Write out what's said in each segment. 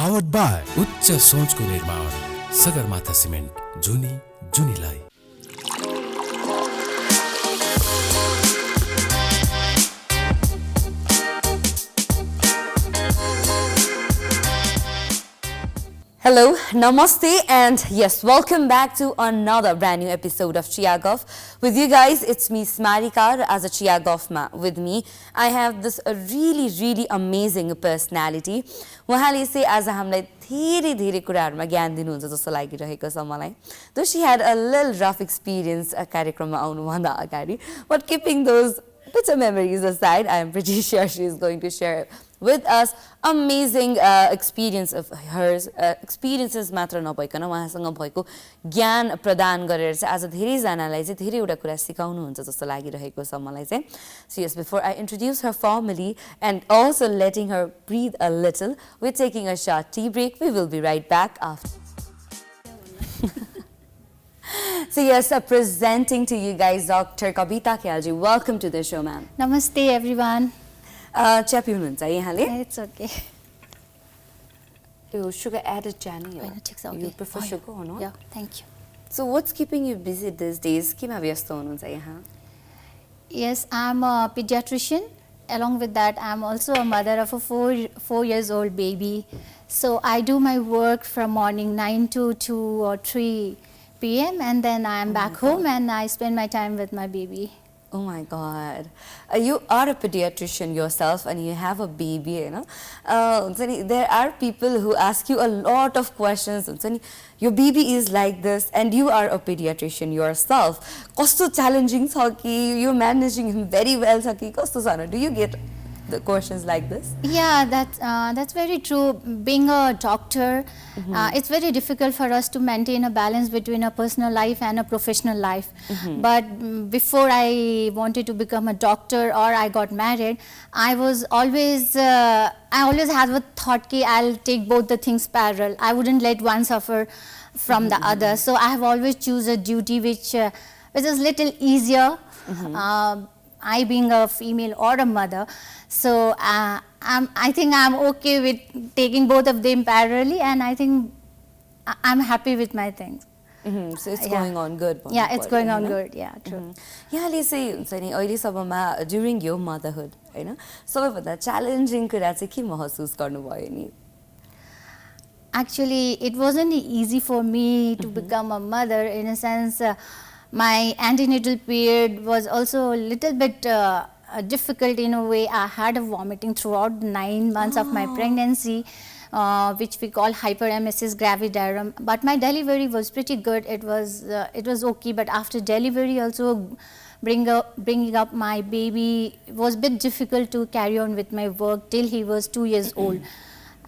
Powered by उच्च सोचको निर्माण सगरमाथा सिमेन्ट जुनी जुनीलाई। Hello, namaste, and yes, welcome back to another brand new episode of Chiya Guff. With you guys, it's me, Smarika, as a Chiya Guff with me. I have this really amazing personality. उहाँले चाहिँ आज हामीलाई धेरै कुराहरुमा ज्ञान दिनुहुन्छ जस्तो लागिरहेको छ मलाई. Though she had a little rough experience कार्यक्रममा आउनुभन्दा अगाडि, but keeping those bitter memories aside, I am pretty sure she is going to share with us amazing experience of hers, experiences मात्र नभइकन उहाँसँग भएको ज्ञान प्रदान गरेर चाहिँ आज धेरै जनालाई चाहिँ धेरैवटा कुरा सिकाउनुहुन्छ जस्तो लागिरहेको छ मलाई चाहिँ. So yes, before I introduce her formally and also letting her breathe a little, we're taking a short tea break. We will be right back after. So yes, presenting to you guys Dr. Kabita Keyal. Welcome to the show, ma'am. Namaste everyone. चिया पिउनुहुन्छ यहाँले? It's okay. यो sugar added chani हो. Okay. You prefer sugar or not? Yeah, thank you. So what's keeping you busy these days? केमा व्यस्त हुनुहुन्छ यहाँ? Yes, I'm a pediatrician. Along with that, I'm also a mother of a 4 years old baby. So I do my work from morning 9 to 2 or 3 p.m. and then I'm back home and I spend my time with my baby. Oh my God. You are a pediatrician yourself and you have a baby, you know. There are people who ask you a lot of questions. Your baby is like this and you are a pediatrician yourself. Kosto challenging छ कि you're managing him very well छ कि कस्तो छ न? Do you get the questions like this? Yeah, that's very true. Being a doctor, it's very difficult for us to maintain a balance between a personal life and a professional life. But before I wanted to become a doctor or I got married, I always had the thought that I'll take both the things parallel. I wouldn't let one suffer from the other. So I have always choose a duty which is little easier. I being a female or a mother, so I think I'm okay with taking both of them parallelly, and I think I'm happy with my things. So it's going on good. Yeah, it's going on good. Yeah, true. Yeah, let's say during your motherhood, you know, so the challenging कुरा चाहिँ के महसुस गर्नुभयो नि? Actually, it wasn't easy for me to become a mother in a sense. My antenatal period was also a little bit difficult in a way. I had a vomiting throughout 9 months of my pregnancy, which we call hyperemesis gravidarum. But my delivery was pretty good. It was okay. But after delivery, also bringing up my baby was a bit difficult to carry on with my work till he was 2 years old.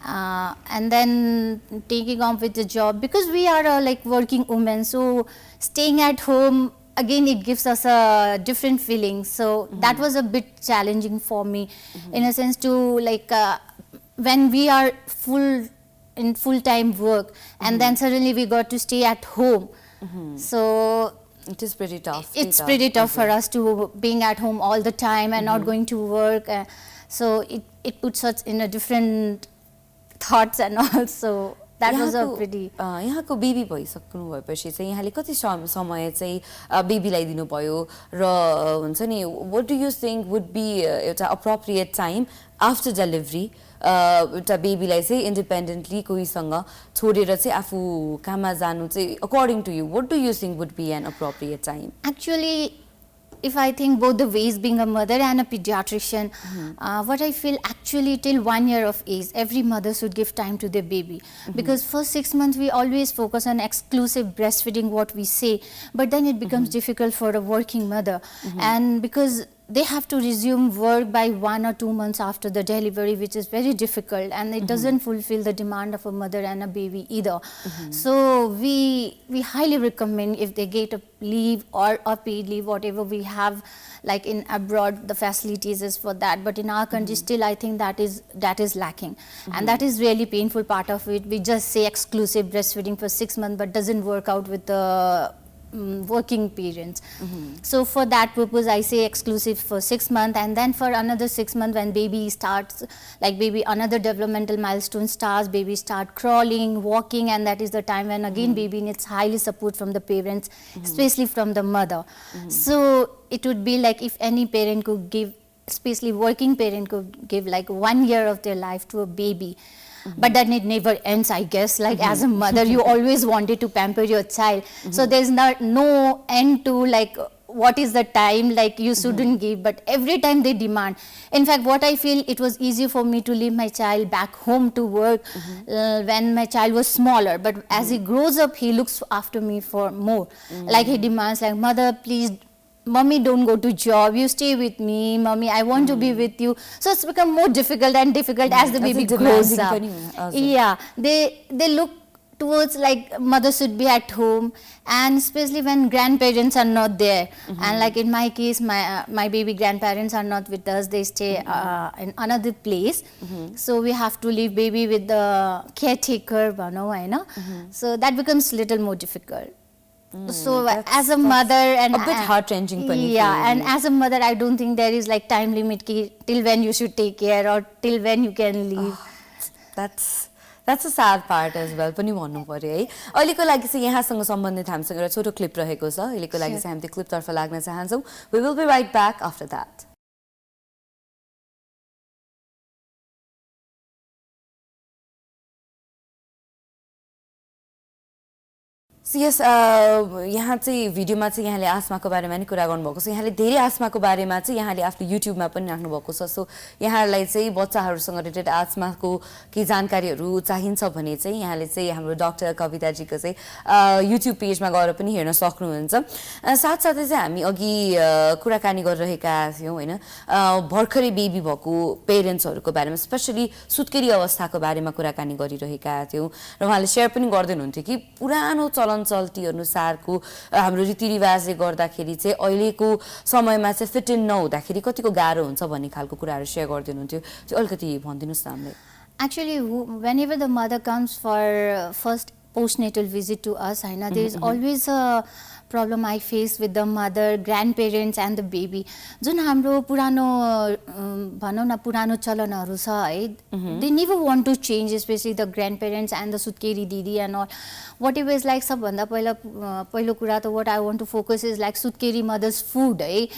And then taking on with the job, because we are like working women, so staying at home again it gives us a different feeling. So that was a bit challenging for me in a sense to like when we are in full-time work and then suddenly we got to stay at home. So it is pretty tough. It's pretty tough for us to being at home all the time and not going to work. So it puts us in a different thoughts and also that was a pretty यहाँको baby भइसक्नु भएपछि चाहिँ यहाँले कति समय चाहिँ बेबीलाई दिनुभयो र हुन्छ नि what do you think would be एउटा appropriate time after delivery एउटा बेबीलाई चाहिँ independently कोहीसँग छोडेर चाहिँ आफू काममा जानु चाहिँ according to you what do you think would be an appropriate time? Actually, if I think both the ways, being a mother and a pediatrician, what I feel actually till 1 year of age, every mother should give time to their baby. Because for 6 months, we always focus on exclusive breastfeeding, what we say, but then it becomes difficult for a working mother. And because they have to resume work by 1 or 2 months after the delivery, which is very difficult, and it doesn't fulfill the demand of a mother and a baby either. So we highly recommend if they get a leave or a paid leave, whatever we have, like in abroad, the facilities is for that. But in our country, still I think that is lacking, and that is really painful part of it. We just say exclusive breastfeeding for 6 months, but doesn't work out with the working parents. So for that purpose, I say exclusive for 6 months, and then for another 6 months when baby starts, like baby another developmental milestone starts, baby start crawling, walking, and that is the time when again baby needs highly support from the parents, especially from the mother. So it would be like if any parent could give, especially working parent could give like 1 year of their life to a baby. But then it never ends, I guess. Like as a mother, you always wanted to pamper your child. So there's no end to like what is the time like you shouldn't give, but every time they demand. In fact, what I feel, it was easy for me to leave my child back home to work when my child was smaller. But as he grows up, he looks after me for more. Like he demands like, mother, please, mommy, don't go to job, you stay with me, mommy, I want to be with you. So it's become more difficult and difficult as the baby grows up. Yeah, they look towards like mother should be at home, and especially when grandparents are not there. And like in my case, my baby grandparents are not with us, they stay in another place. So we have to leave baby with the caretaker, so that becomes little more difficult. So as a mother, and a bit heart-wrenching. Yeah, and as a mother, I don't think there is like time limit till when you should take care or till when you can leave. That's a sad part as well. पनि भन्नु पर्यो है. अहिलेको लागि चाहिँ यहाँसँग सम्बन्धित हामीसँग एउटा छोटो क्लिप रहेको छ. अहिलेको लागि चाहिँ हामी त्यो क्लिपतर्फ लाग्न चाहन्छौँ. We will be right back after that. So yes, यहाँ चाहिँ भिडियोमा चाहिँ यहाँले आस्माको बारेमा नि कुरा गर्नुभएको छ. यहाँले धेरै आस्माको बारेमा चाहिँ यहाँले आफ्नो युट्युबमा पनि राख्नु भएको छ. सो यहाँलाई चाहिँ बच्चाहरूसँग रिलेटेड आस्माको केही जानकारीहरू चाहिन्छ भने चाहिँ यहाँले चाहिँ हाम्रो डाक्टर कविताजीको चाहिँ युट्युब पेजमा गएर पनि हेर्न सक्नुहुन्छ. साथसाथै चाहिँ हामी अघि कुराकानी गरिरहेका थियौँ हैन, भर्खरै बेबी भएको पेरेन्ट्सहरूको बारेमा, स्पेशली सुत्केरी अवस्थाको बारेमा कुराकानी गरिरहेका थियौँ र उहाँले शेयर पनि गर्दै हुनुहुन्थ्यो कि पुरानो चलन चल्ती अनुसारको हाम्रो रीतिरिवाजले गर्दाखेरि चाहिँ अहिलेको समयमा चाहिँ फिट इन नहुँदाखेरि कतिको गाह्रो हुन्छ भन्ने खालको कुराहरू शेयर गर्दै हुनुहुन्थ्यो. त्यो अलिकति भनिदिनुस् न हामीलाई. Actually, whenever the mother comes for first postnatal visit to us, there is always a problem I face with the mother, grandparents and the baby. जुन हाम्रो पुरानो भनौँ न पुरानो चलनहरू छ है, they never want to change, especially the grandparents and the sutkeri didi and all. Whatever is like सबभन्दा पहिलो कुरा त what I want to focus is like sutkeri mother's food है.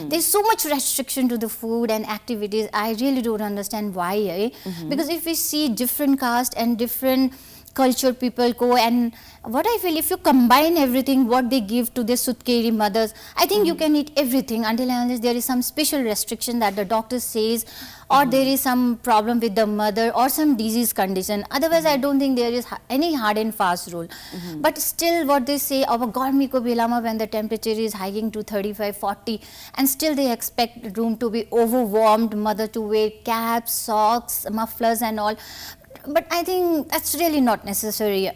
There's so much restriction to the food and activities. I really don't understand why है. Because if we see different caste and different culture people go, and what I feel, if you combine everything what they give to the sutkeri mothers, I think you can eat everything until and unless there is some special restriction that the doctor says, or there is some problem with the mother or some disease condition. Otherwise I don't think there is any hard and fast rule. But still what they say, अब गर्मीको बेलामा when the temperature is hiking to 35-40, and still they expect room to be overwarmed, mother to wear caps, socks, mufflers and all. But I think that's really not necessary,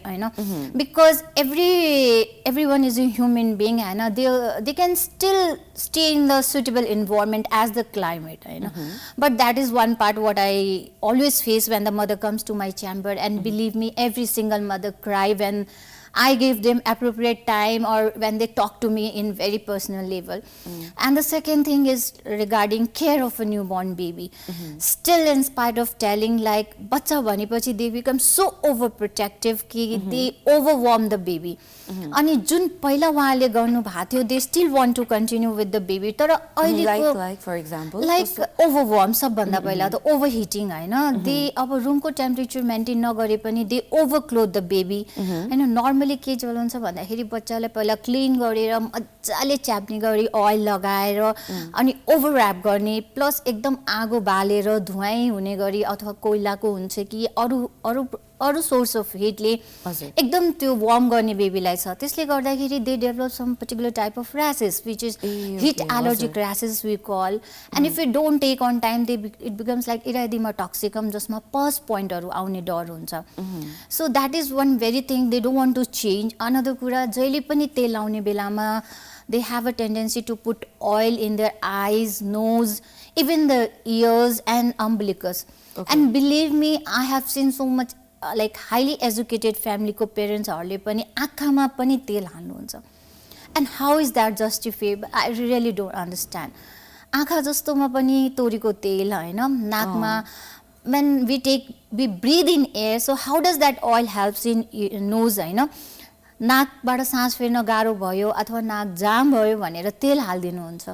because everyone is a human being, they can still stay in the suitable environment as the climate, But that is one part what I always face when the mother comes to my chamber, and believe me, every single mother cry when I give them appropriate time or when they talk to me in very personal level. And the second thing is regarding care of a newborn baby. Still, in spite of telling like bacha bhanepachi, they become so overprotective कि they overwhelm the baby. अनि जुन पहिला उहाँले गर्नु भएको थियो, they still want to continue with the baby. तर अहिलेको like for example like overwarm सबभन्दा पहिला त overheating हैन, they अब रुमको टेम्परेचर मेन्टेन नगरे पनि they overclothe the baby. हैन, नर्मली के हुन्छ भन्दाखेरि बच्चालाई पहिला क्लिन गरेर मजाले च्याप्ने गरी ओइल लगाएर अनि ओभरऱ्याप गर्ने, प्लस एकदम आगो बालेर धुवाई हुने गरी अथवा कोइलाको हुन्छ कि अरु सोर्स अफ हिटले एकदम त्यो वार्म गर्ने बेबीलाई छ. त्यसले गर्दाखेरि they develop some particular type of rashes which is heat allergic rashes we call. And if you don't take on time it becomes like erythema toxicum, जसमा पस पोइन्टहरू आउने डर हुन्छ. So that is one very thing they don't want to change. Another कुरा, जहिले पनि तेल लाउने बेलामा they have a tendency to put oil in their eyes, nose, even the ears and umbilicus. And believe me, I have seen so much like highly educated family को parents हरुले पनि आँखामा पनि तेल हाल्नुहुन्छ. And how is that justifiable I really don't understand आँखा जस्तोमा पनि तोरीको तेल होइन नाकमा when we breathe in air, so how does that oil helps in nose होइन नाकबाट सास फेर्न गाह्रो भयो अथवा नाक जाम भयो भनेर तेल हालिदिनुहुन्छ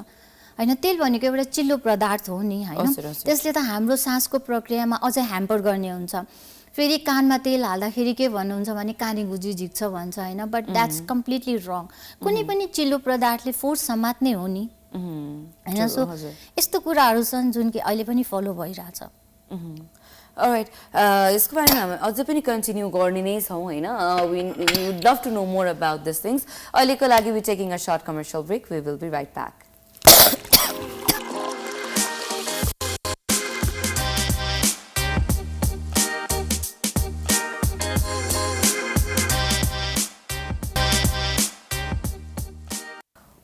होइन तेल भनेको एउटा चिल्लो पदार्थ हो नि होइन त्यसले त हाम्रो सासको प्रक्रियामा अझै ह्याम्पर गर्ने हुन्छ फेरि कानमा तेल हाल्दाखेरि के भन्नुहुन्छ भने कानी गुजी झिक्छ भन्छ होइन बट द्याट्स कम्प्लिटली रङ कुनै पनि चिल्लो पदार्थले फोर्स समात्ने हो नि होइन सो यस्तो कुराहरू छन् जुन कि अहिले पनि फलो भइरहेछ Alright, यसको बारेमा हामी अझै पनि कन्टिन्यू गर्ने नै छौँ हैन we would love to know more about these things अहिलेको लागि we taking a short commercial break we will be right back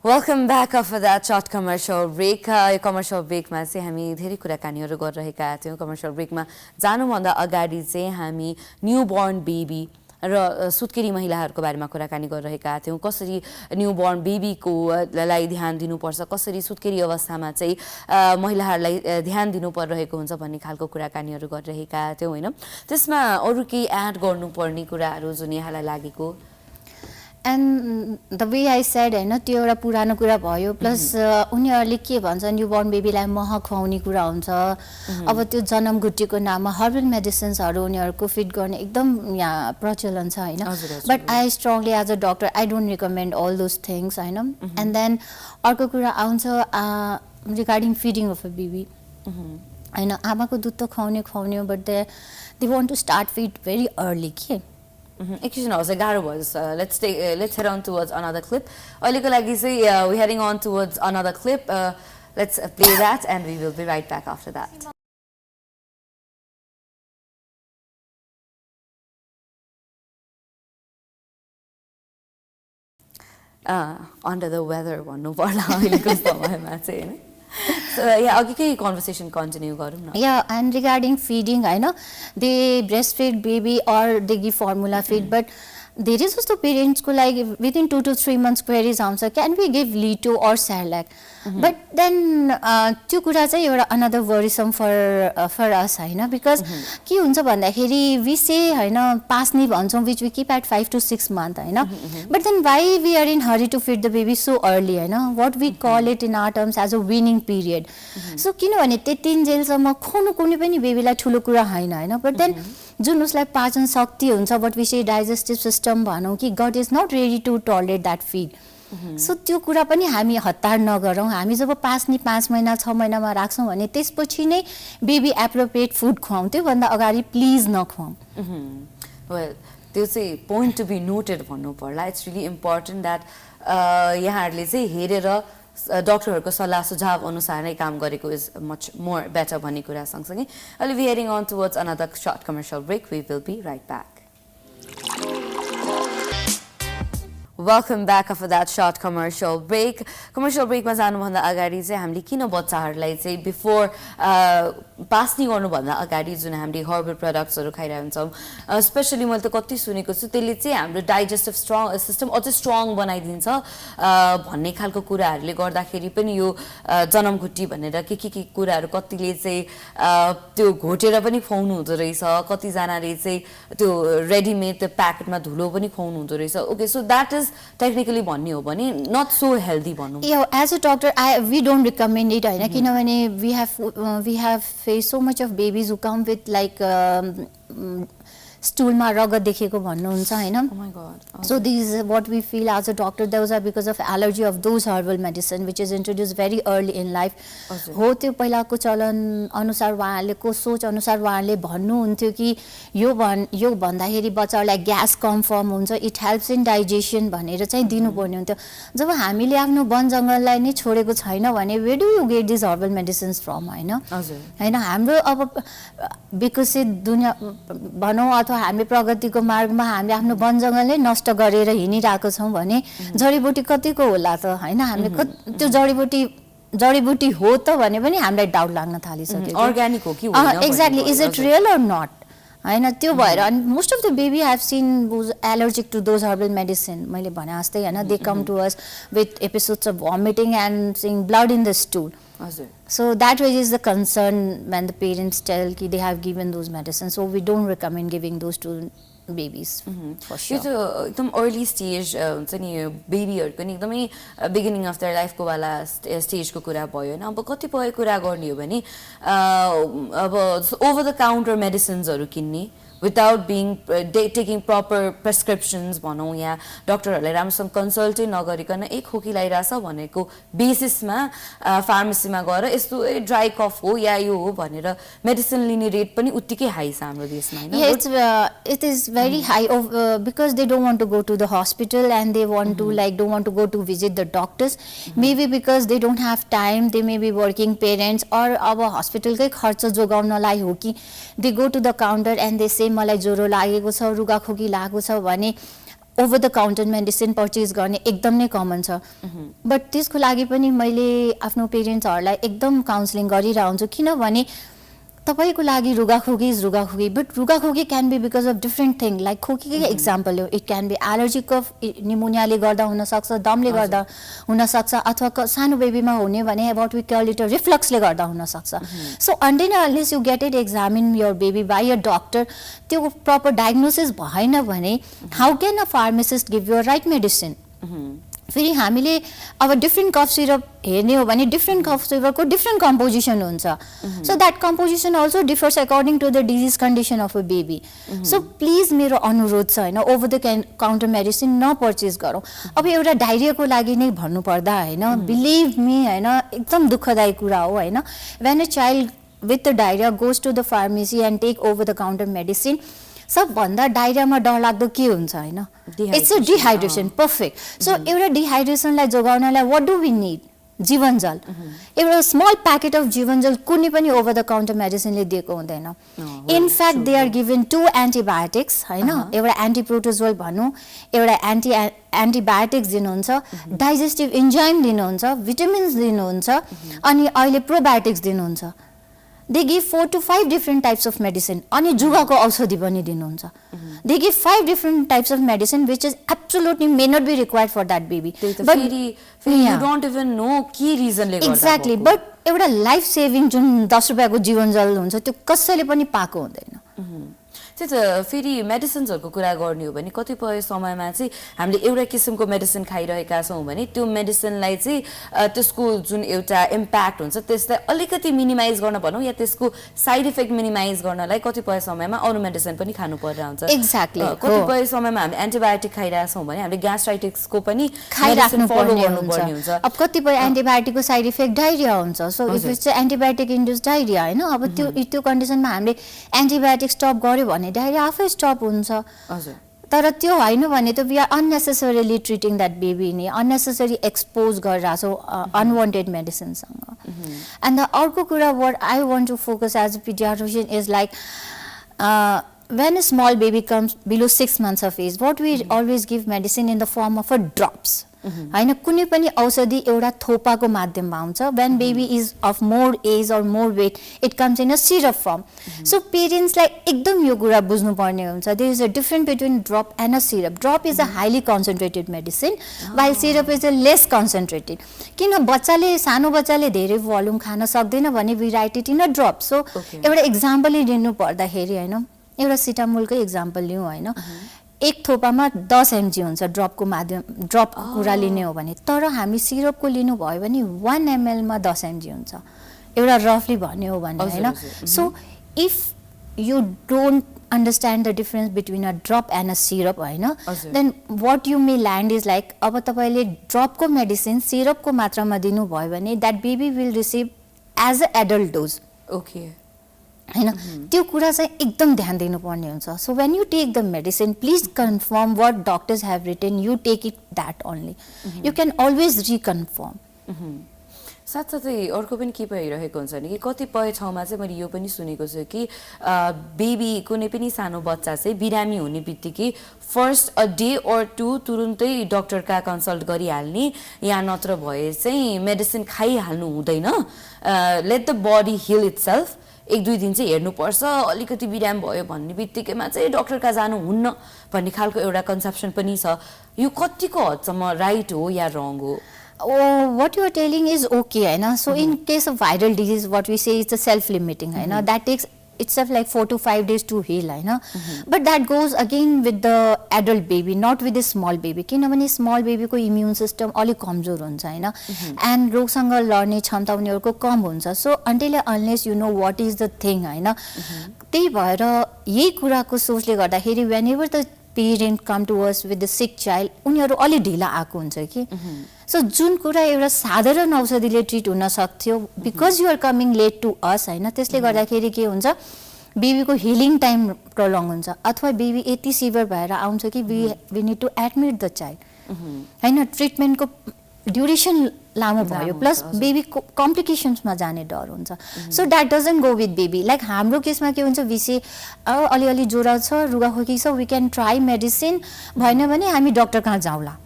Welcome back after that short commercial break. यो commercial break मा चाहिँ हामी धेरै कुराकानीहरू गरिरहेका थियौँ. Commercial break मा जानुभन्दा अगाडि चाहिँ हामी न्यूबोर्न बेबी र सुत्केरी महिलाहरूको बारेमा कुराकानी गरिरहेका थियौँ. कसरी न्यूबोर्न बेबीको लाई ध्यान दिनुपर्छ, कसरी सुत्केरी अवस्थामा चाहिँ महिलाहरूलाई ध्यान दिनु परिरहेको हुन्छ भन्ने खालको कुराकानीहरू गरिरहेका थियौँ हैन. त्यसमा अरु केही एड गर्नुपर्ने कुराहरू जुन यहाँलाई लागेको and the way I said होइन त्यो एउटा पुरानो कुरा भयो प्लस उनीहरूले के भन्छ न्यूबोर्न बेबीलाई मह खुवाउने कुरा हुन्छ अब त्यो जन्मघुट्टीको नाममा हर्बल मेडिसिन्सहरू उनीहरूको फिट गर्ने एकदम यहाँ प्रचलन छ होइन but I strongly as a doctor I don't recommend all those things होइन एन्ड देन अर्को कुरा आउँछ regarding feeding of a baby होइन आमाको दुध त खुवाउने हो but they want to start feed very early के एकछिन हजुर गाह्रो भयो जस्तो let's head on towards another clip अहिलेको लागि चाहिँ we heading on towards another clip let's play that and we will be right back after that under the weather भन्नु पर्ला अहिलेको समयमा चाहिँ हैन So yeah, अघि केही conversation continue गरौँ न. Yeah, and regarding feeding, I know they breastfeed baby or they give formula feed, but there is also parents को like within 2 to 3 months queries आउँछ can we give Lito or Cerelac? But then त्यो कुरा चाहिँ एउटा another worrisome for us हैन because के हुन्छ भन्दाखेरि we say हैन पास्ने भन्छौँ which we keep at 5 to 6 months हैन but then why we are in hurry to feed the baby so early हैन what we call it in our terms as a weaning period so किनभने त्यतिन्जेलसम्म खुवाउनु कुनै पनि बेबीलाई ठुलो कुरा हैन हैन but then जुन उसलाई पाचन शक्ति हुन्छ what we say digestive system भनौँ कि God is not ready to tolerate that feed so त्यो कुरा पनि हामी हतार नगरौँ हामी जब पास्ने 5 महिना 6 महिनामा राख्छौँ भने त्यसपछि नै बेबी एप्रोप्रिएट फुड खुवाउँ त्यो भन्दा अगाडि प्लिज नखुवाउँ वेल त्यो चाहिँ पोइन्ट टु बी नोटेड भन्नु पर्ला इट्स रियली इम्पोर्टेन्ट दैट यहाँहरूले चाहिँ हेरेर डक्टरहरूको सल्लाह सुझाव अनुसार नै काम गरेको इज मच मोर बेटर भन्ने कुरा सँगसँगै अहिले we heading on towards another short commercial break we will be right back Welcome back after that short commercial break. Commercial break मा जानुभन्दा अगाडि चाहिँ हामीले किन बच्चाहरूलाई चाहिँ बिफोर पास्नी गर्नुभन्दा अगाडि जुन हामीले हर्बल प्रडक्ट्सहरू खाइरहन्छौँ स्पेशली मैले त कति सुनेको छु त्यसले चाहिँ हाम्रो डाइजेस्टिभ सिस्टम अझै स्ट्रङ बनाइदिन्छ भन्ने खालको कुराहरूले गर्दाखेरि पनि यो जन्मघुट्टी भनेर के कुराहरू कतिले चाहिँ त्यो घोटेर पनि खुवाउनु हुँदो रहेछ कतिजनाले चाहिँ त्यो रेडीमेड त्यो प्याकेटमा धुलो पनि खुवाउनु हुँदो रहेछ okay so that is technically भन्ने हो भने नट सो हेल्दी भन्नु as a doctor we don't recommend it होइन किनभने we have face so much of babies who come with like स्टुलमा रगत देखेको भन्नुहुन्छ हैन so this is what we feel as a doctor those are because of allergy of those herbal medicine which is introduced very early in life हो त्यो पहिलाको चलन अनुसार उहाँहरूले को सोच अनुसार उहाँहरूले भन्नुहुन्थ्यो कि यो भन्दाखेरि बच्चाहरूलाई ग्यास कम फर्म हुन्छ इट हेल्प्स इन डाइजेसन भनेर चाहिँ दिनुपर्ने हुन्थ्यो जब हामीले आफ्नो वन जङ्गललाई नै छोडेको छैन भने where do you get these herbal medicines from हैन हाम्रो अब विकसित दुनिया भनौँ अथवा हामी प्रगतिको मार्गमा हामीले आफ्नो वन जङ्गलै नष्ट गरेर हिँडिरहेको छौँ भने जडीबुटी कतिको होला त हैन हामीले त्यो जडीबुटी हो त भने पनि हामीलाई डाउट लाग्न थालिसक्यो अर्ग्यानिक हो कि होइन exactly is it real or not हैन त्यो भएर अनि most of the baby I have seen was allergic to those herbal medicine मैले भने जस्तै हैन they come to us with episodes of vomiting and seeing blood in the stool हजुर so that is the concern when the parents tell ki they have given those medicines so we don't recommend giving those to babies for यो sure त एकदम early stage हुन्छ नि बेबीहरूको नि एकदमै beginning of there लाइफको वाला स्टेजको कुरा भयो होइन अब कतिपय कुरा गर्ने हो भने अब ओभर द काउन्टर मेडिसिन्सहरू किन्ने विदाउट बिङ टेकिङ प्रपर प्रेस्क्रिप्सन्स भनौँ या डक्टरहरूलाई राम्रोसँग कन्सल्टै नगरिकन एक खोकी लगाइरहेछ भनेको बेसिसमा फार्मेसीमा गएर यस्तो ड्राई कफ हो या यो हो भनेर मेडिसिन लिने रेट पनि उत्तिकै हाई छ हाम्रो देशमा होइन it is very high because they don't want to go to the hospital and they want to don't want to go to visit the doctors maybe because they don't have time they may be working parents or अब हस्पिटलकै खर्च जोगाउनलाई हो कि they go to the counter and they say मलाई ज्वरो लागेको छ रुगाखोकी लागेको छ भने over the counter medicine purchase गर्ने एकदम नै कमन छ बट त्यसको लागि पनि मैले आफ्नो पेरेन्ट्सहरूलाई एकदम काउन्सिलिङ गरिरहन्छु किनभने तपाईको लागि रुगाखोकी बट रुगाखोकी can be because of different thing like खोकीकै एक्जाम्पल हो it can be allergic of निमोनियाले गर्दा हुनसक्छ दमले गर्दा हुनसक्छ अथवा सानो बेबीमा हुने भने अबाउट वी कल इट रिफ्लक्सले गर्दा हुनसक्छ so until unless you get it examine your baby by a doctor त्यो प्रपर डायग्नोसिस भएन भने how can a pharmacist give you right medicine फेरि हामीले अब डिफ्रेन्ट कफ सिरप हेर्ने हो भने डिफ्रेन्ट कफ सिरपको डिफ्रेन्ट कम्पोजिसन हुन्छ so that composition also differs according to the disease condition of a baby so please मेरो अनुरोध छ होइन ओभर द काउन्टर मेडिसिन नपर्चेज गरौँ अब एउटा डाइरियाको लागि नै भन्नुपर्दा होइन बिलिभ मी होइन एकदम दुःखदायी कुरा हो होइन when a child with the diarrhoea goes to the pharmacy and take over the counter medicine सबभन्दा डाइरियामा डरलाग्दो के हुन्छ होइन it's a dehydration perfect so एउटा डिहाइड्रेसनलाई जोगाउनलाई वाट डु वी निड जीवनजल एउटा स्मल प्याकेट अफ जीवनजल कुनै पनि ओभर द काउन्टर मेडिसिनले दिएको हुँदैन in fact they are given 2 antibiotics होइन एउटा एन्टिप्रोटोजोल भनौँ एउटा एन्टिबायोटिक्स दिनुहुन्छ डाइजेस्टिभ इन्जाइम दिनुहुन्छ भिटामिन्स दिनुहुन्छ अनि अहिले प्रोबायोटिक्स दिनुहुन्छ they give 4 to 5 different types of medicine अनि जुगाको औषधि पनि दिनुहुन्छ they give 5 different types of medicine which is absolutely may not be required for that baby but you don't even know के रिजनले गर्दा exactly but एउटा life saving जुन 10 रुपैयाँको जीवनजल हुन्छ त्यो कसैले पनि पाएको हुँदैन त्यही त फेरि मेडिसिन्सहरूको कुरा गर्ने हो भने कतिपय समयमा चाहिँ हामीले एउटा किसिमको मेडिसिन खाइरहेका छौँ भने त्यो मेडिसिनलाई चाहिँ त्यसको जुन एउटा इम्प्याक्ट हुन्छ त्यसलाई अलिकति मिनिमाइज गर्न भनौँ या त्यसको साइड इफेक्ट मिनिमाइज गर्नलाई कतिपय समयमा अरू मेडिसिन पनि खानु पर्ने हुन्छ एक्ज्याक्टली कतिपय समयमा हामी एन्टिबायोटिक खाइरहेछौँ भने हामीले ग्यास्ट्राइटिक्सको पनि खाइराख्नु फलो गर्नुपर्ने हुन्छ अब कतिपय एन्टिबायोटिकको साइड इफेक्ट डाइरिया हुन्छ so if it's antibiotic induce diarrhoea होइन अब त्यो कन्डिसनमा हामीले एन्टिबायोटिक स्टप गर्यो भने डाइरिया आफै स्टप हुन्छ हजुर तर त्यो होइन भने त we are unnecessarily treating that baby नि अननेसेसरी एक्सपोज गरिरहेको छौँ अनवान्टेड मेडिसिनसँग एन्ड द अर्को कुरा what I want to focus as a paediatrician is like when a small baby comes below 6 months of age what we always give medicine in the form of a drops हैन कुनै पनि औषधि एउटा थोपाको माध्यममा आउँछ when baby is of more age or more weight it comes in a syrup form so parents लाई एकदम यो कुरा बुझ्नु पर्ने हुन्छ there is a difference between drop and a syrup drop is a highly concentrated medicine while syrup is a less concentrated किन बच्चाले सानो बच्चाले धेरै भोल्युम खान सक्दैन भने we write it in a drop so एउटा एक्जाम्पल दिनु पर्दाखेरि हैन एउटा सिटामोलकै एक्जाम्पल लिउँ हैन एक थोपामा 10 mg हुन्छ ड्रपको माध्यम ड्रप कुरा लिने हो भने तर हामी सिरपको लिनु भयो भने 1 ml मा 10 mg हुन्छ एउटा रफली भन्ने हो भने हैन so if you don't understand the difference between a drop and a syrup हैन then what you may land is like अब तपाईले ड्रप को मेडिसिन सिरप को मात्रामा दिनु भयो भने that baby will receive as a adult dose okay हैन त्यो कुरा चाहिँ एकदम ध्यान दिनुपर्ने हुन्छ so when you take the medicine please confirm what doctors have written you take it that only you can always reconfirm साथसाथै अर्को पनि के भइरहेको हुन्छ नि कि कतिपय ठाउँमा चाहिँ मैले यो पनि सुनेको छु कि बेबी कुनै पनि सानो बच्चा चाहिँ बिरामी हुने बित्तिकै first a day or two तुरुन्तै डक्टरका कन्सल्ट गरिहाल्ने या नत्र भए चाहिँ मेडिसिन खाइहाल्नु हुँदैन let the body heal itself एक दुई दिन चाहिँ हेर्नुपर्छ अलिकति बिराम भयो भन्ने बित्तिकैमा चाहिँ डाक्टर कहाँ जानु हुन्न भन्ने खालको एउटा कन्सेप्सन पनि छ यो कतिको हदसम्म राइट हो या रङ हो what you are telling is okay हैन so in case of viral disease what we say is a self limiting हैन that takes itself like 4 to 5 days to heal हैन but that goes again with the adult baby not with the small baby किनभने small baby को immune system अलि कमजोर हुन्छ हैन and रोगसँग लड्ने क्षमता उनीहरुको कम हुन्छ so until unless you know what is the thing हैन त्यही भएर यही कुराको सोचले गर्दाखेरि whenever the parent come to us with the sick child उनीहरु अलि ढिला आको हुन्छ कि so जुन कुरा एउटा साधारण औषधिले ट्रिट हुन सक्थ्यो because you are coming late to us हैन त्यसले गर्दाखेरि के हुन्छ बेबीको हिलिङ टाइम प्रोलङ हुन्छ अथवा बेबी यति सिभियर भएर आउँछ कि we need to admit the child हैन ट्रिटमेन्टको ड्युरेसन लामो भयो प्लस बेबी कम्प्लिकेशन्समा जाने डर हुन्छ so that doesn't go with baby like हाम्रो केसमा के हुन्छ विषय अलिअलि ज्वरो छ रुगाखोकी छ वी क्यान ट्राई मेडिसिन भएन भने हामी डाक्टर कहाँ जाउँला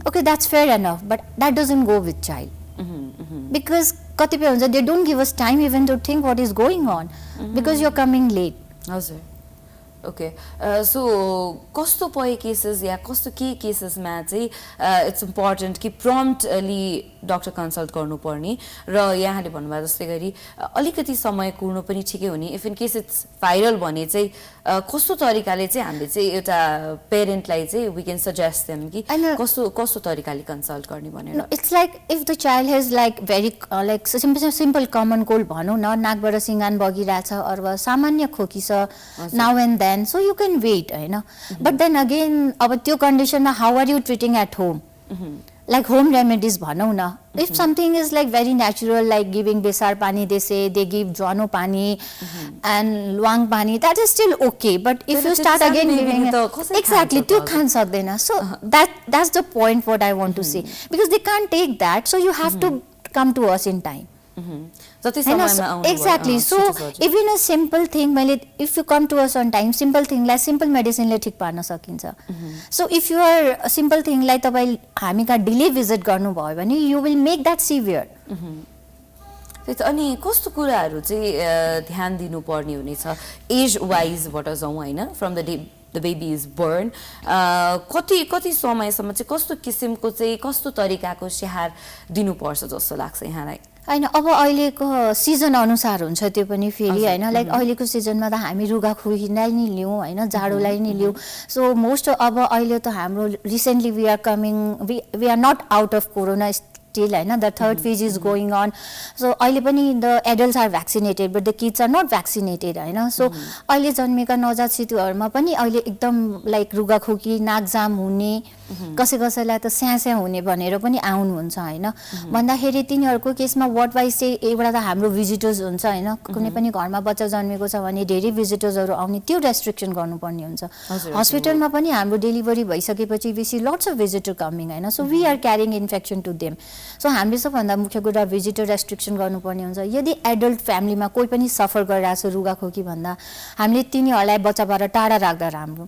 okay that's fair enough but that doesn't go with child because कतिपय हुन्छ they don't give us time even to think what is going on because you're coming late हजुर okay so कस्तो पय केसेस या कस्तो के केसेसमा चाहिँ इट्स इम्पोर्टेन्ट कि प्रम्प्टली doctor consult गर्नुपर्ने र यहाँले भन्नुभयो जस्तै गरी अलिकति समय कुर्नु पनि ठिकै हुने if in case it's viral भने चाहिँ कस्तो तरिकाले चाहिँ हामीले चाहिँ एउटा पेरेन्टलाई चाहिँ वी क्यान सजेस्ट देम कि कस्तो तरिकाले कन्सल्ट गर्ने भनेर it's like if the child has like very like simple common cold भनौँ न नाकबाट सिङ्गान बगिरहेछ अथवा सामान्य खोकी छ now and then so you can wait हैन but then again अब त्यो कन्डिसनमा how are you treating at home like home remedies भनौँ न if something is like very natural like giving besar pani they say they give jwano pani and luang pani that is still okay but if you start again giving exactly त्यो खान सक्दैन so that's the point what I want to say because they can't take that so you have to come to us in time exactly so even a simple thing if you come to us on time simple thing like simple medicine ले ठीक पार्न सकिन्छ so if you are simple thing like तपाई हामी का delay visit गर्नु भयो भने you will make that severe अनि कस्तो कुराहरु चाहिँ ध्यान दिनु पर्ने हुनेछ एज वाइज बाट जाउँ हैन from the baby is born कति समयसम्म चाहिँ कस्तो किसिमको चाहिँ कस्तो तरिकाको स्याहार दिनुपर्छ जस्तो लाग्छ यहाँलाई हैन अब अहिलेको सिजन अनुसार हुन्छ त्यो पनि फेरि हैन लाइक अहिलेको सिजनमा त हामी रुगाखोकीलाई नि लियौं हैन जाडोलाई नि लियौं सो मोस्ट अब अहिले त हाम्रो recently we are coming we are not out of corona still हैन the third phase is going on so अहिले पनि the adults are vaccinated but the kids are not vaccinated हैन so अहिले जन्मेका नवजात शिशुहरुमा पनि अहिले एकदम लाइक रुगाखोकी नाक जाम हुने कसैलाई त स्यास्या हुने भनेर पनि आउनु हुन्छ हैन भन्दाखेरि तिनीहरुको केसमा व्हाट वाइ से एउटा त हाम्रो भिजिटर्स हुन्छ हैन कुनै पनि घरमा बच्चा जन्मेको छ भने धेरै भिजिटर्सहरु आउने त्यो रेस्ट्रिक्सन गर्नुपर्ने हुन्छ हस्पिटलमा पनि हाम्रो डेलिभरी भइसकेपछि we see lots of visitor coming हैन so we are carrying infection to them so हामीले सबभन्दा मुख्य कुरा भिजिटर रेस्ट्रिक्सन गर्नुपर्ने हुन्छ यदि एडल्ट फ्यामिलीमा कोही पनि सफर गरिरहेछ रुगाखोकी भन्दा हामीले तिनीहरुलाई बच्चाबाट टाढा राख्दा राम्रो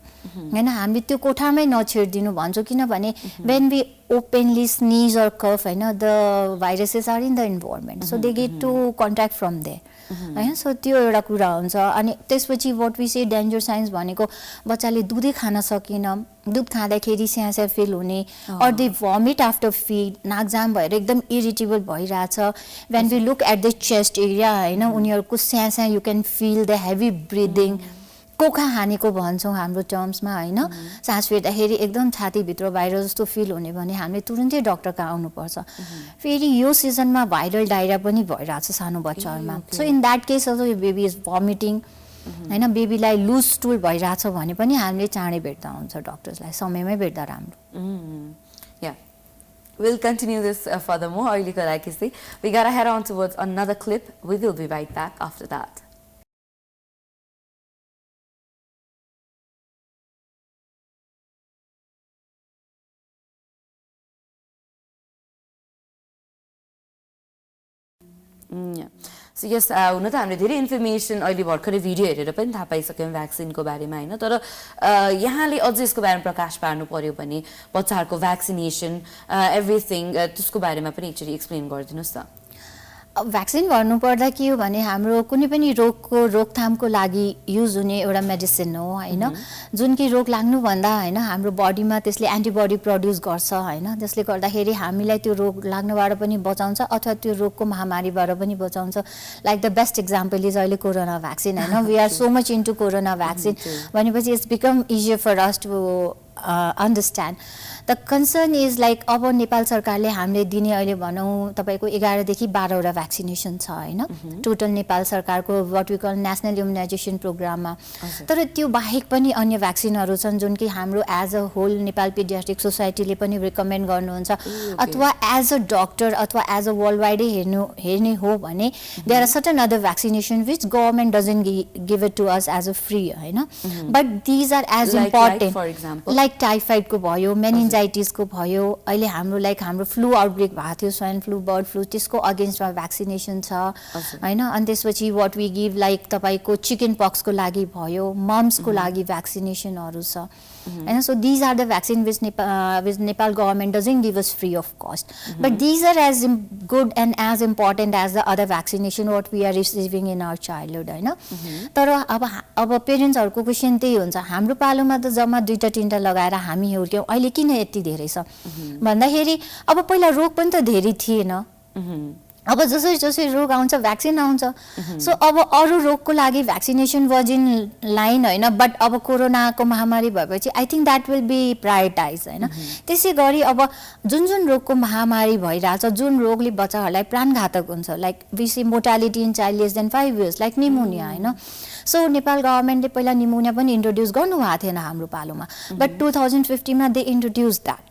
हैन हामीले त्यो कोठामै नछेड्दिनु भन्छौं किनभने when we openly sneeze or cough हैन the viruses are in the environment so they get to contact from there हैन सो त्यो एउटा कुरा हुन्छ अनि त्यसपछि what we say danger signs भनेको बच्चाले दुधै खान सकिन दुध खाँदाखेरि स्यास्या फिल हुने or they vomit after feed नाक जाम भएर एकदम irritable भइराछ when we look at the chest area हैन उनीहरुको स्यास्या you can feel the heavy breathing कोखा हानेको भन्छौं हाम्रो टर्म्समा हैन सास फेर्दाखेरि एकदम छाती भित्र भाइरस जस्तो फिल हुने भने हामीले तुरुन्तै डाक्टर कहाँ आउनु पर्छ फेरि यो सिजनमा भाइरल डायरिया पनि भइराछ सानो बच्चाहरुमा so in that case also यो बेबी इज vomiting हैन बेबीलाई लुज स्टूल भइराछ भने पनि हामीले चाँडै भेट्दा हुन्छ डाक्टर्सलाई समयमै भेट्दा राम्रो या We'll continue this furthermore. We gotta head on towards another clip. We will be right back after that. So yes, हुन त हामीले धेरै इन्फर्मेसन अहिले भर्खरै भिडियो हेरेर पनि थाहा पाइसक्यौं भ्याक्सिनको बारेमा हैन तर यहाँले अझै यसको बारेमा प्रकाश पार्नु पर्यो भने बच्चाहरुको भ्याक्सिनेसन एभ्रीथिङ त्यसको बारेमा पनि एकचोटी एक्सप्लेन गरिदिनुस् त भ्याक्सिन भन्नुपर्दा के हो भने हाम्रो कुनै पनि रोगको रोकथामको लागि युज हुने एउटा मेडिसिन हो हैन, जुन कि रोग लाग्नुभन्दा हैन हाम्रो बडीमा त्यसले एन्टिबडी प्रड्युस गर्छ हैन, त्यसले गर्दाखेरि हामीलाई त्यो रोग लाग्नबाट पनि बचाउँछ अथवा त्यो रोगको महामारीबाट पनि बचाउँछ। Like the best example is अहिले कोरोना भ्याक्सिन हैन, we are so much into corona vaccine भनेपछि it's become easier for us to understand. The concern is like अब नेपाल सरकारले हामीले दिने अहिले भनौँ तपाईँको 11 देखि 12 वटा भ्याक्सिनेसन छ हैन, टोटल नेपाल सरकारको what we call national immunisation प्रोग्राममा। तर त्यो बाहेक पनि अन्य भ्याक्सिनहरू छन् जुन कि हाम्रो as a whole Nepal paediatric सोसाइटीले पनि रिकमेन्ड गर्नुहुन्छ, अथवा एज अ डक्टर अथवा एज अ वर्ल्ड वाइडै हेर्ने हो भने there are certain other vaccination which government doesn't give it to us as a free हैन, but these are as important like टाइफाइडको भयो, मेनिन्जाइटिसको भयो, अहिले हाम्रो फ्लू आउटब्रेक भएको थियो, स्वाइन फ्लू, बर्ड फ्लू, त्यसको अगेन्स्टमा भ्याक्सिनेसन छ हैन। अनि त्यसपछि वाट वी गिभ लाइक तपाईँको चिकन पक्सको लागि भयो, मम्सको लागि भ्याक्सिनेसनहरू छ हैन। So these are the vaccine which Nepal government doesn't give us free of cost, but these are as good and as important as the other vaccination what we are receiving in our childhood हैन। तर अब पेरेन्ट्सहरूको question त्यही हुन्छ, हाम्रो पालोमा त जम्मा 2-3टा लगाएर हामी हुर्क्यौँ, अहिले किन यति धेरै छ भन्दाखेरि अब पहिला रोग पनि त धेरै थिएन, अब जसरी जसरी रोग आउँछ भ्याक्सिन आउँछ। सो अब अरू रोगको लागि भ्याक्सिनेसन वाज इन लाइन हैन, बट अब कोरोनाको महामारी भएपछि I think that will be prioritise हैन। त्यसै गरी अब जुन जुन रोगको महामारी भइरहेछ, जुन रोगले बच्चाहरूलाई प्राणघातक हुन्छ, like we C mortality in child less than 5 years like pneumonia हैन। सो नेपाल गभर्नमेन्टले पहिला निमोनिया पनि इन्ट्रोड्युस गर्नुभएको थिएन हाम्रो पालोमा, बट 2015 दे इन्ट्रोड्युस द्याट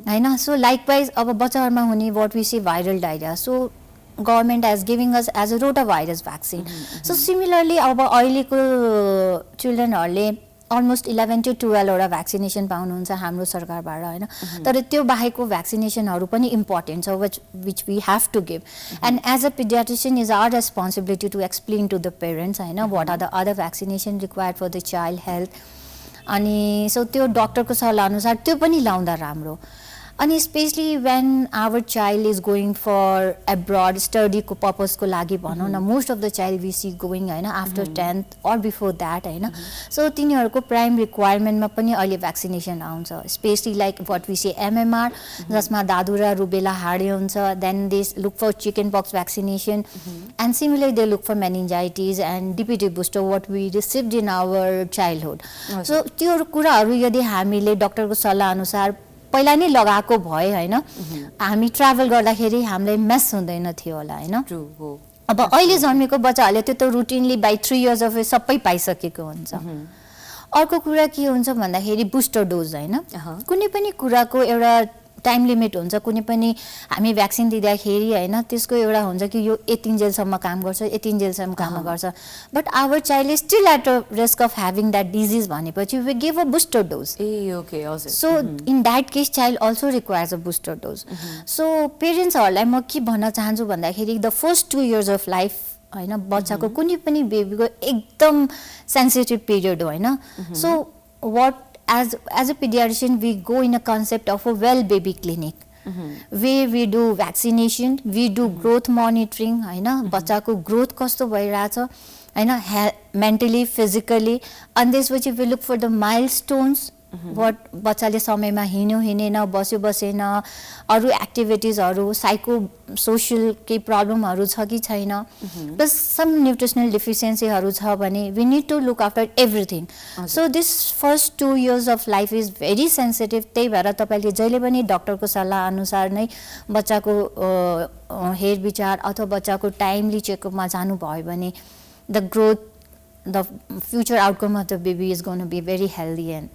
हैन। सो लाइकवाइज अब बच्चाहरूमा हुने what we C viral diarrhoea, so government as giving us as a रोटा भाइरस भ्याक्सिन। सो सिमिलरली अब अहिलेको चिल्ड्रेनहरूले अलमोस्ट 11 to 12 वटा भ्याक्सिनेसन पाउनुहुन्छ हाम्रो सरकारबाट हैन। तर त्यो बाहेकको भ्याक्सिनेसनहरू पनि इम्पोर्टेन्ट छ which we have to give, and as a paediatrician is our responsibility to explain to the parents हैन what are the other vaccination required for the child health. अनि सो त्यो डक्टरको सल्लाह अनुसार त्यो पनि लाउँदा राम्रो। अनि specially when our child is going for abroad स्टडीको पर्पजको लागि भनौँ न, most of the child we see going हैन after 10th or before that हैन। सो तिनीहरूको प्राइम रिक्वायरमेन्टमा पनि अहिले भ्याक्सिनेसन आउँछ, specially like what we say MMR जसमा दादुरा रुबेला हाडे हुन्छ, then they look for chicken pox vaccination, and similarly they look for meningitis and DPT booster what we received in our childhood. So त्यो कुराहरू यदि हामीले डक्टरको सल्लाह अनुसार पहिला नै लगाएको भए हैन, हामी ट्राभल गर्दाखेरि हामीलाई मेस हुँदैन थियो होला हैन। अब अहिले जन्मेको बच्चाहरूले त्यो त रुटिनली बाई 3 years अफ एज सबै पाइसकेको हुन्छ। अर्को कुरा के हुन्छ भन्दाखेरि बुस्टर डोज हैन, कुनै पनि कुराको एउटा टाइम लिमिट हुन्छ, कुनै पनि हामी भ्याक्सिन दिँदाखेरि हैन त्यसको एउटा हुन्छ कि यो 18 जेलसम्म काम गर्छ, 18 जेलसम्म काम गर्छ, but our child is still at a risk of having that disease भनेपछि we give a booster dose. So in that case child also requires a booster dose. So पेरेन्ट्सहरूलाई म के भन्न चाहन्छु भन्दाखेरि the first 2 years of life हैन, बच्चाको कुनै पनि बेबीको एकदम सेन्सिटिभ पिरियड हो हैन। So what as a pediatrician we go in a concept of a well baby clinic where we do vaccination, we do growth monitoring हैन, बच्चाको ग्रोथ कस्तो भइरहेछ हैन, मेन्टली फिजिकली, अनि त्यसपछि we look for the milestones what बच्चाले समयमा हिँड्यो हिँडेन, बस्यो बसेन, अरू एक्टिभिटिजहरू, साइको सोसियल केही प्रब्लमहरू छ कि छैन, प्लस सम न्युट्रिसनल डिफिसियन्सीहरू छ भने we need to look after everything. So this first 2 years of life is very sensitive. त्यही भएर तपाईँले जहिले पनि डक्टरको सल्लाह अनुसार नै बच्चाको हेरविचार अथवा बच्चाको टाइमली चेकअपमा जानुभयो भने the growth, the future outcome of the baby is gone be very healthy and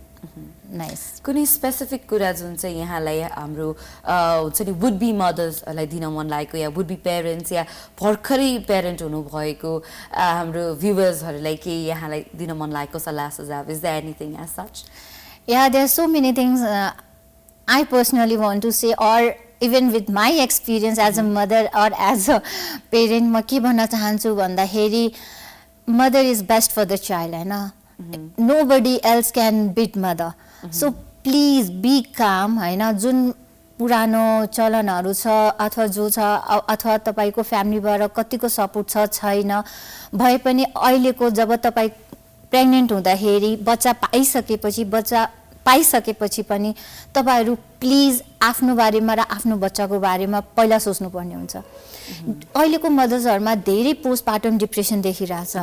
nice. कुनै स्पेसिफिक कुरा जुन चाहिँ यहाँलाई हाम्रो हुन्छ नि वुड बी मदर्सलाई दिन मन लागेको, या वुड बी पेरेन्ट्स या भर्खरै पेरेन्ट हुनुभएको हाम्रो भ्युवर्सहरूलाई के यहाँलाई दिन मन लागेको सल्लाह सुझाव? Is there anything as such? या there are so many things I personally want to say, or even with my experience as a mother or as a parent म के भन्न चाहन्छु भन्दाखेरि mother is best for the child हैन, nobody else can beat mother. So please be calm हैन, जुन पुरानो चलनहरू छ अथवा जो छ अथवा तपाईको फ्यामिलीबाट कतिको सपोर्ट छ छैन भए पनि अहिलेको जब तपाई प्रेग्नेन्ट हुँदाखेरि बच्चा पाइसकेपछि पनि तपाईहरु प्लिज आफ्नो बारेमा र आफ्नो बच्चाको बारेमा पहिला सोच्नुपर्ने हुन्छ अहिलेको मदर्सहरुमा धेरै पोस्टपार्टम डिप्रेसन देखिरहेछ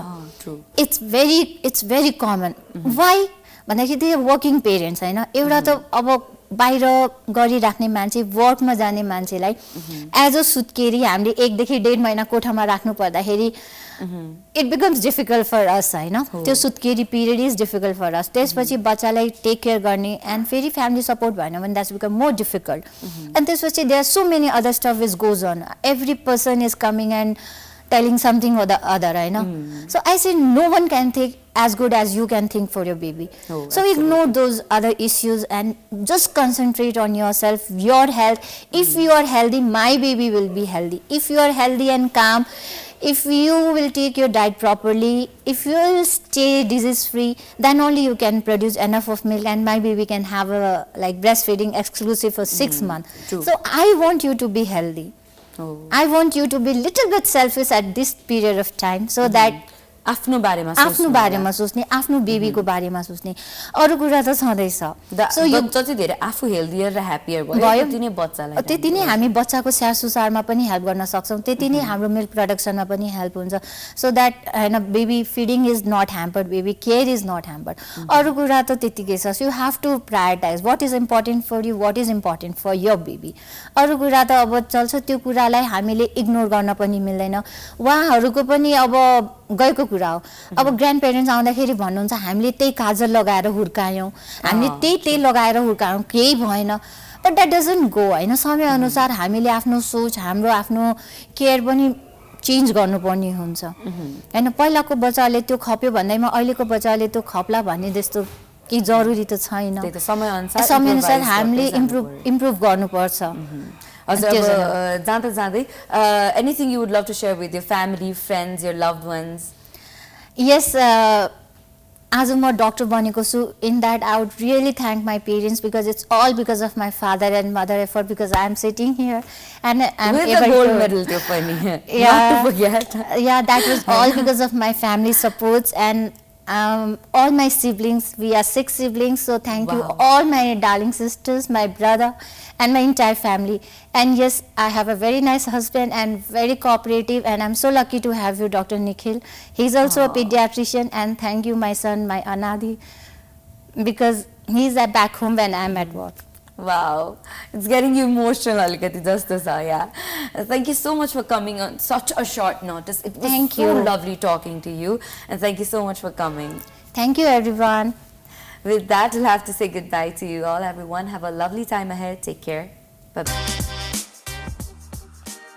इट्स भेरी कमन व्हाई भन्दाखेरि त्यो वर्किङ पेरेन्ट्स हैन एउटा त अब बाहिर गरिराख्ने मान्छे वर्कमा जाने मान्छेलाई एज अ सुत्केरी हामीले 1 देखि 1.5 महिना कोठामा राख्नु पर्दाखेरि it becomes difficult for us हैन त्यो सुत्केरी period is difficult for us त्यसपछि बच्चालाई टेक केयर गर्ने एन्ड फेरि फ्यामिली सपोर्ट भएन भने that's become more difficult and त्यसपछि there are so many other stuff which goes on every person is coming and telling something or the other so I say no one can think as good as you can think for your baby so ignore those other issues and just concentrate on yourself, your health. If you are healthy, my baby will be healthy. If you are healthy and calm, if you will take your diet properly, if you will stay disease free, then only you can produce enough of milk and my baby can have a like breastfeeding exclusive for 6 months. So I want you to be healthy. I want you to be little bit selfish at this period of time so that आफ्नो बारेमा सोच्ने आफ्नो बेबीको बारेमा सोच्ने अरु कुरा त छँदै छ सो यो जति धेरै आफू हेल्दियर र ह्यापियर भयो त्यति नै बच्चालाई त्यति नै हामी बच्चाको स्याहार सुसारमा पनि हेल्प गर्न सक्छौं त्यति नै हाम्रो मिल्क प्रोडक्सनमा पनि हेल्प हुन्छ सो दैट हैन baby feeding is not hampered baby care is not hampered अरु कुरा त त्यतिकै छ so you have to prioritise what is important for you what is important for your baby अरु कुरा त अब चल्छ त्यो कुरालाई हामीले इग्नोर गर्न पनि मिल्दैन उहाँहरुको पनि अब गएको कुरा हो अब ग्रान्ड पेरेन्ट्स आउँदाखेरि भन्नुहुन्छ हामीले त्यही काजल लगाएर हुर्कायौं हामीले त्यही लगाएर हुर्कायौं केही भएन बट दैट डजन्ट गो हैन समय अनुसार हामीले आफ्नो सोच हाम्रो आफ्नो केयर पनि चेन्ज गर्नुपर्ने हुन्छ हैन पहिलाको बच्चाले त्यो खप्यो भन्दैमा अहिलेको बच्चाले त्यो खप्ला भन्ने जस्तो के जरुरी त छैन त्यही त समय अनुसार हामीले इम्प्रुभ गर्नुपर्छ anything you would love to share with your family, friends, your loved ones? Yes, as a doctor बनेको छु in that I would really thank my parents because it's all because of my father and mother effort because I am sitting here and I'm with able the gold to, medal to funny yeah, not to forget that was all because of my family supports and all my siblings. We are 6 siblings, so thank you all my darling sisters, my brother and my entire family. And yes, I have a very nice husband and very cooperative and I'm so lucky to have you, Dr. Nikhil. He's also a pediatrician and thank you my son, my Anadi, because he's back home when I'm at work. Wow, it's getting you emotional, Alikati, just this, yeah. Thank you so much for coming on such a short notice. It was so lovely talking to you, and thank you so much for coming. Thank you, everyone. With that, we'll have to say goodbye to you all, everyone. Have a lovely time ahead. Take care. Bye-bye.